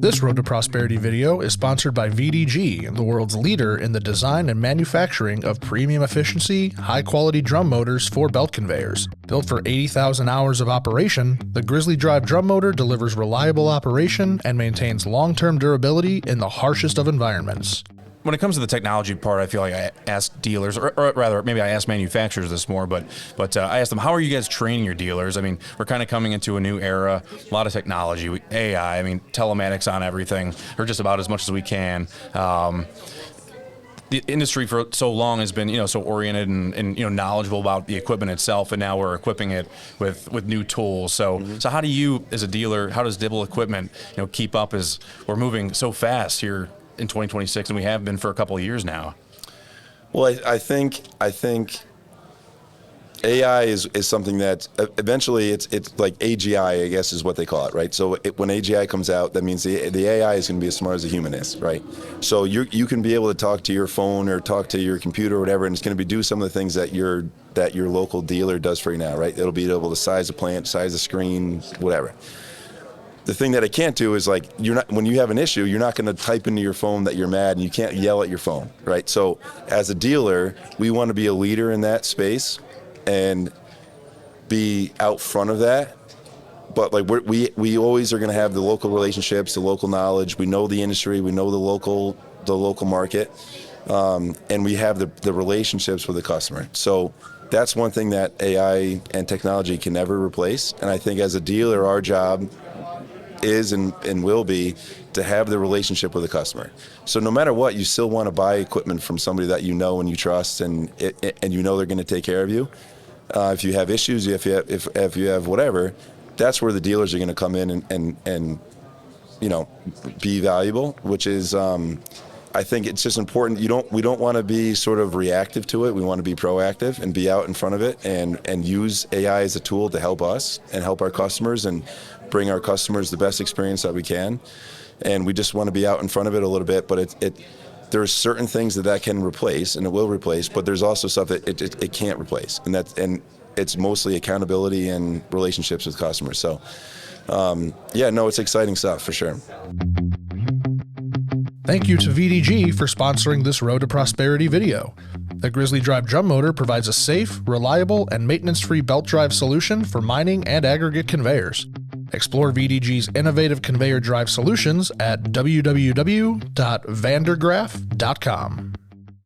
This Road to Prosperity video is sponsored by VDG, the world's leader in the design and manufacturing of premium efficiency, high-quality drum motors for belt conveyors. Built for 80,000 hours of operation, the Grizzly Drive drum motor delivers reliable operation and maintains long-term durability in the harshest of environments. When it comes to the technology part, I feel like I ask dealers, or rather, maybe I ask manufacturers this more, but I ask them, how are you guys training your dealers? I mean, we're kind of coming into a new era, a lot of technology, AI, telematics on everything, or just about as much as we can. The industry for so long has been, so oriented and knowledgeable about the equipment itself, and now we're equipping it with new tools. So how do you, as a dealer, how does Dibble Equipment, keep up as we're moving so fast here in 2026, and we have been for a couple of years now? Well, I think AI is something that eventually it's like AGI, I guess, is what they call it, right? So when AGI comes out, that means the AI is going to be as smart as a human is, right? So you can be able to talk to your phone or talk to your computer or whatever, and it's going to do some of the things that your local dealer does for you now, right? It'll be able to size a plant, size a screen, whatever. The thing that it can't do is, like, when you have an issue, you're not going to type into your phone that you're mad, and you can't yell at your phone, right? So as a dealer, we want to be a leader in that space and be out front of that. But like we always are going to have the local relationships, the local knowledge. We know the industry, we know the local market, and we have the relationships with the customer. So that's one thing that AI and technology can never replace. And I think as a dealer, our job is and will be to have the relationship with the customer. So no matter what, you still want to buy equipment from somebody that you know and you trust, and you know they're going to take care of you. If you have issues, if you have whatever, that's where the dealers are going to come in and be valuable. Which is, I think it's just important. We don't want to be sort of reactive to it. We want to be proactive and be out in front of it and use AI as a tool to help us and help our customers and bring our customers the best experience that we can. And we just want to be out in front of it a little bit, but there's certain things that can replace, and it will replace, but there's also stuff that it can't replace, and it's mostly accountability and relationships with customers. So it's exciting stuff for sure. Thank you to VDG for sponsoring this Road to Prosperity video. The Grizzly Drive drum motor provides a safe, reliable, and maintenance-free belt drive solution for mining and aggregate conveyors. Explore VDG's innovative conveyor drive solutions at www.vandergraaf.com.